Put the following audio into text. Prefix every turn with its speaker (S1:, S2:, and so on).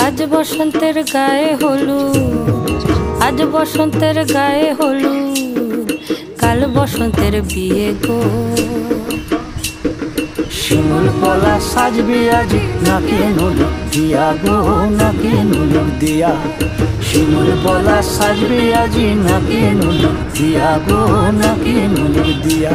S1: আজ বসন্তের গায়ে হলুদ, আজ বসন্তের গায়ে হলুদ, কাল বসন্তের বিয়ে গো।
S2: শিমুল পলা সাজবে আজি নাকি নুলুক দিয়া গো, নাকি নুলুক দিয়া। শিমুল পলা সাজবে আজি নাকি নুলুক দিয়া গো, নাকি নুলুক দিয়া।